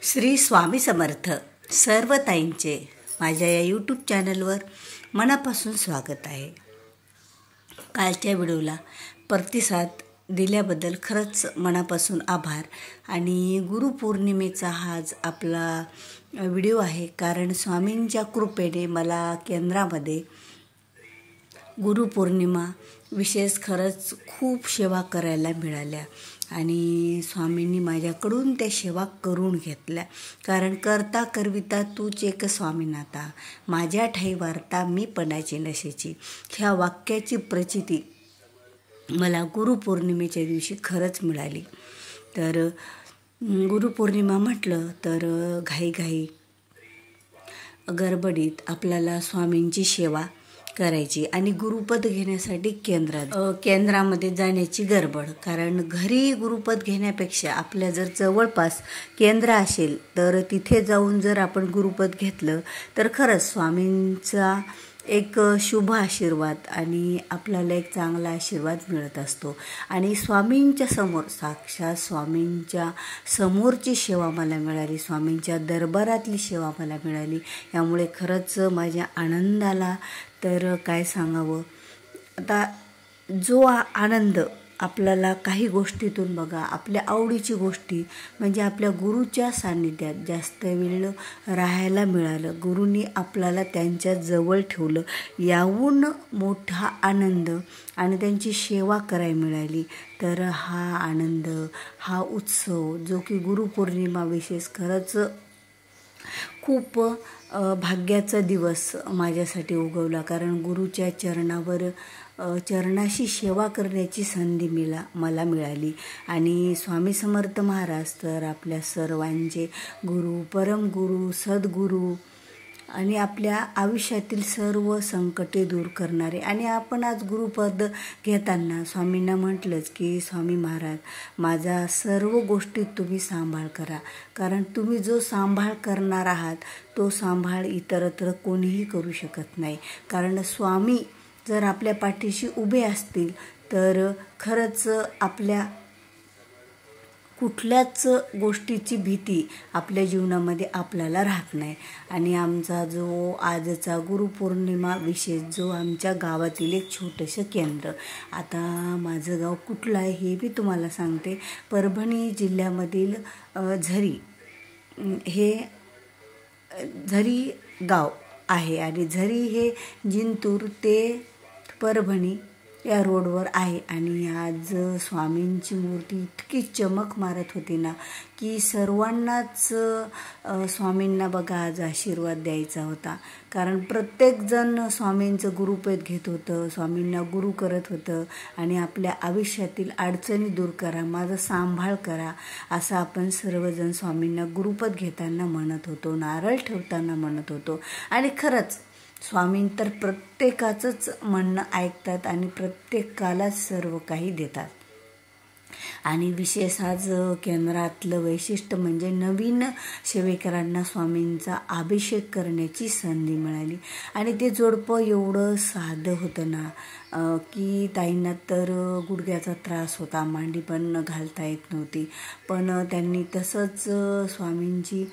श्री स्वामी समर्थ. सर्व ताईंचे माझ्या या यूट्यूब चॅनलवर मनापासून स्वागत आहे. कालच्या व्हिडिओला प्रतिसाद दिल्याबद्दल खरंच मनापासून आभार. आणि गुरुपौर्णिमेचा हाच आपला व्हिडिओ आहे, कारण स्वामींच्या कृपेने मला केंद्रामध्ये गुरुपौर्णिमा विशेष खरंच खूप सेवा करायला मिळाल्या आणि स्वामींनी माझ्याकडून त्या सेवा करून घेतल्या. कारण करता करविता तूच एक स्वामीनाथा, माझ्या ठाई वार्ता मी पणाची नशेची, ह्या वाक्याची प्रचिती मला गुरुपौर्णिमेच्या दिवशी खरंच मिळाली. तर गुरुपौर्णिमा म्हटलं तर घाईघाई गडबडीत आपल्याला स्वामींची सेवा करायची आणि गुरुपद घेण्यासाठी केंद्रामध्ये जाण्याची गडबड. कारण घरी गुरुपद घेण्यापेक्षा आपल्या जर जवळपास केंद्र असेल तर तिथे जाऊन जर आपण गुरुपद घेतलं तर खरंच स्वामींचा एक शुभ आशीर्वाद आणि आपल्याला एक चांगला आशीर्वाद मिळत असतो. आणि स्वामींच्या समोर, साक्षात स्वामींच्या समोरची सेवा मला मिळाली, स्वामींच्या दरबारातली सेवा मला मिळाली. यामुळे खरंच माझ्या आनंदाला तर काय सांगावं. आता जो आनंद आपल्याला काही गोष्टीतून बघा, आपल्या आवडीची गोष्टी म्हणजे आपल्या गुरुच्या सान्निध्यात जास्त वेळ राहायला मिळालं, गुरूंनी आपल्याला त्यांच्या जवळ ठेवलं, याहून मोठा आनंद आणि त्यांची सेवा करायला मिळाली. तर हा आनंद, हा उत्सव जो की गुरुपौर्णिमा विशेष खरंच खूप भाग्याचा दिवस माझ्यासाठी उगवला. कारण गुरुच्या चरणाशी सेवा करण्याची संधी मला मिळाली. आणि स्वामी समर्थ महाराज तर आपल्या सर्वांचे गुरु, परमगुरु, सद्गुरू आणि आपल्या आयुष्यातील सर्व संकटे दूर करणारे. आणि आपण आज गुरुपद घेताना स्वामींना म्हटलंच की स्वामी महाराज, माझा सर्व गोष्टीत तुम्ही सांभाळ करा. कारण तुम्ही जो सांभाळ करणार आहात तो सांभाळ इतरत्र कोणीही करू शकत नाही. कारण स्वामी जर आपल्या पाठीशी उभे असतील तर खरंच आपल्या कुठल्याच गोष्टीची भीती आपल्या जीवनामध्ये आपल्याला राहत नाही. आणि आमचा जो आजचा गुरुपौर्णिमा विशेष जो आमच्या गावातील एक छोटंसं केंद्र, आता माझं गाव कुठलं आहे हे मी तुम्हाला सांगते. परभणी जिल्ह्यामधील झरी गाव आहे. आणि झरी हे जिंतूर ते परभणी या रोडवर आहे. आणि आज स्वामींची मूर्ती इतकी चमक मारत होती ना की सर्वांनाच स्वामींना बघा आज आशीर्वाद द्यायचा होता. कारण प्रत्येकजण स्वामींचं गुरुपद घेत होतं, स्वामींना गुरु करत होतं आणि आपल्या आयुष्यातील अडचणी दूर करा, माझा सांभाळ करा असं आपण सर्वजण स्वामींना गुरुपद घेताना म्हणत होतो, नारळ ठेवताना म्हणत होतो. आणि खरंच स्वामी तर प्रत्येकाचंच म्हणणं ऐकतात आणि प्रत्येकालाच सर्व काही देतात. आणि विशेष आज केंद्रातलं वैशिष्ट्य म्हणजे नवीन सेवेकरांना स्वामींचा अभिषेक करण्याची संधी मिळाली. आणि ते जोडपं एवढं साधं होतं ना की ताईंना तर गुडघ्याचा त्रास होता, मांडी पण घालता येत नव्हती, पण त्यांनी तसंच स्वामींची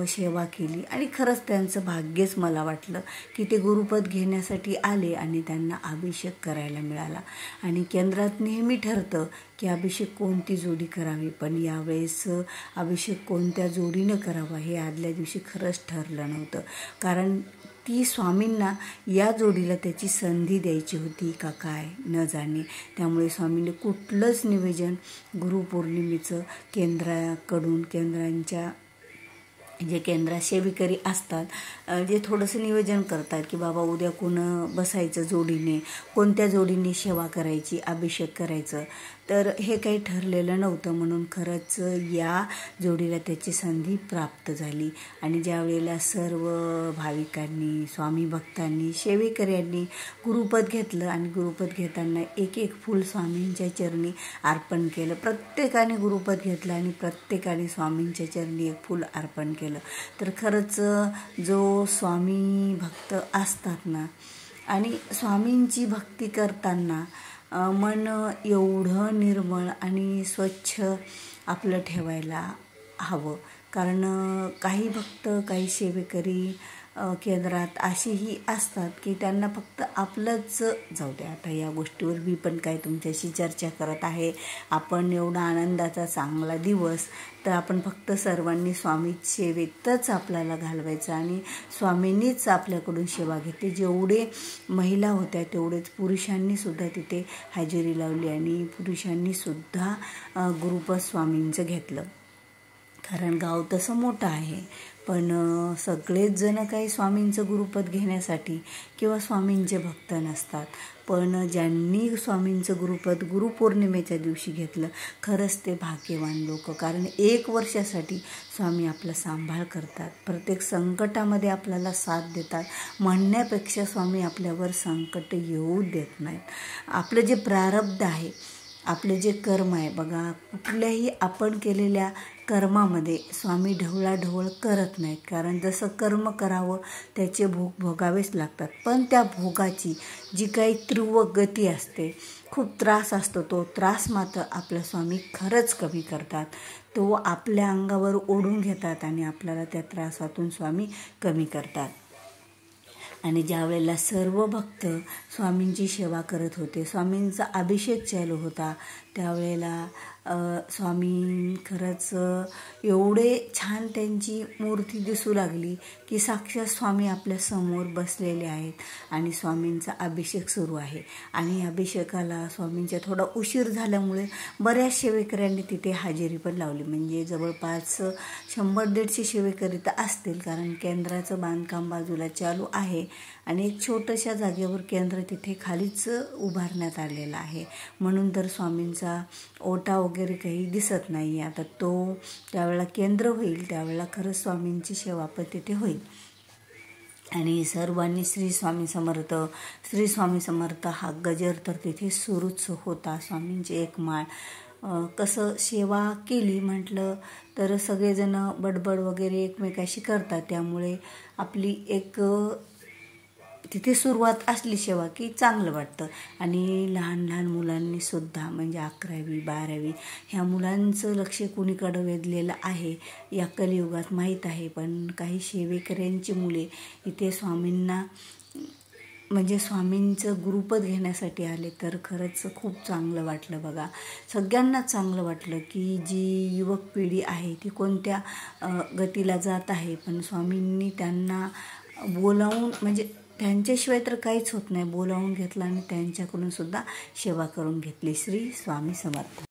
सेवा केली. आणि खरंच त्यांचं भाग्यच मला वाटलं की ते गुरुपद घेण्यासाठी आले आणि त्यांना अभिषेक करायला मिळाला. आणि केंद्रात नेहमी ठरतं की अभिषेक कोणती जोडी करावी, पण यावेळेस अभिषेक कोणत्या जोडीनं करावा हे आदल्या दिवशी खरंच ठरलं नव्हतं. कारण ती स्वामींना या जोडीला त्याची संधी द्यायची होती का काय न जाणे. त्यामुळे स्वामींनी कुठलंच नियोजन गुरुपौर्णिमेचं केंद्रांच्या जे केंद्रात सेविकरी असतात जे थोडंसं नियोजन करतात की बाबा उद्या कोण बसायचं जोडीने, कोणत्या जोडीने सेवा करायची, अभिषेक करायचं, तर हे काही ठरलेलं नव्हतं. म्हणून खरंच या जोडीला त्याची संधी प्राप्त झाली. आणि ज्या वेळेला सर्व भाविकांनी, स्वामी भक्तांनी, सेवेकऱ्यांनी गुरुपद घेतलं आणि गुरुपद घेताना एक एक फूल स्वामींच्या चरणी अर्पण केलं. प्रत्येकाने गुरुपद घेतलं आणि प्रत्येकाने स्वामींच्या चरणी एक फूल अर्पण केलं. तर खरंच जो स्वामी भक्त असतात ना आणि स्वामींची भक्ती करताना मन एवढं निर्मळ आणि स्वच्छ आपलं ठेवायला हवं. कारण काही भक्त, काही सेवेकरी केंद्रात असेही असतात की त्यांना फक्त आपलंच जाऊ द्या. आता या गोष्टीवर मी पण काय तुमच्याशी चर्चा करत आहे. आपण एवढा आनंदाचा चांगला दिवस, तर आपण फक्त सर्वांनी स्वामी सेवेतच आपल्याला घालवायचं आणि स्वामींनीच आपल्याकडून सेवा घेतली. जेवढे महिला होत्या तेवढेच पुरुषांनीसुद्धा तिथे हजेरी लावली आणि पुरुषांनीसुद्धा गुरुपद स्वामींचं घेतलं. कारण गाव तसं मोठं आहे, पण सगळेच जण काही स्वामींचं गुरुपद घेण्यासाठी किंवा स्वामींचे भक्त नसतात. पण ज्यांनी स्वामींचं गुरुपद गुरुपौर्णिमेच्या दिवशी घेतलं, खरंच ते भाग्यवान लोक. कारण 1 वर्षासाठी स्वामी आपला सांभाळ करतात, प्रत्येक संकटामध्ये आपल्याला साथ देतात. म्हणण्यापेक्षा स्वामी आपल्यावर संकट येऊ देत नाहीत. आपलं जे प्रारब्ध आहे, आपलं जे कर्म आहे बघा, कुठल्याही आपण केलेल्या कर्मामध्ये स्वामी ढवळाढवळ करत नाहीत. कारण जसं कर्म करावं त्याचे भोग भोगावेच लागतात. पण त्या भोगाची जी काही तीव्र गती असते, खूप त्रास असतो, तो त्रास मात्र आपला स्वामी खरंच कमी करतात. तो आपल्या अंगावर ओढून घेतात आणि आपल्याला त्या त्रासातून स्वामी कमी करतात. आणि ज्या वेळेला सर्व भक्त स्वामींची सेवा करत होते, स्वामींचा अभिषेक चालू होता, त्यावेळेला स्वामी खरंच एवढे छान त्यांची मूर्ती दिसू लागली की साक्षात स्वामी आपल्या समोर बसलेले आहेत आणि स्वामींचा अभिषेक सुरू आहे. आणि अभिषेकाला स्वामींच्या थोडा उशीर झाल्यामुळे बऱ्याच सेवेकऱ्यांनी तिथे हजेरी पण लावली. म्हणजे जवळपास 100-150 सेवेकरी तर असतील, कारण केंद्राचं बांधकाम बाजूला चालू आहे आणि एक छोट्याशा जागेवर केंद्र तिथे खालीच उभारण्यात आलेलं आहे. म्हणून तर स्वामींचा ओटा वगैरे काही दिसत नाही. आता तो त्यावेळेला केंद्र होईल, त्यावेळेला खरंच स्वामींची सेवा पण तिथे होईल. आणि सर्वांनी श्री स्वामी समर्थ, श्री स्वामी समर्थ हा गजर तर तिथे सुरूच होता. स्वामींची एक माळ कसं सेवा केली म्हटलं तर सगळेजण बडबड वगैरे एकमेकाशी करतात, त्यामुळे आपली एक तिथे सुरुवात असली सेवा की चांगलं वाटतं. आणि लहान लहान मुलांनीसुद्धा, म्हणजे 11वी 12वी ह्या मुलांचं लक्ष कुणीकडं वेधलेलं आहे या कलियुगात माहीत आहे. पण काही सेवेकऱ्यांची मुले इथे स्वामींना, म्हणजे स्वामींचं गुरुपद घेण्यासाठी आले, तर खरंच खूप चांगलं वाटलं बघा. सगळ्यांनाच चांगलं वाटलं की जी युवक पिढी आहे ती कोणत्या गतीला जात आहे, पण स्वामींनी त्यांना बोलावून, म्हणजे त्यांच्याशिवाय तर काहीच होत नाही, बोलावून घेतलं आणि त्यांच्याकडून सुद्धा सेवा करून घेतली. श्री स्वामी समर्थ.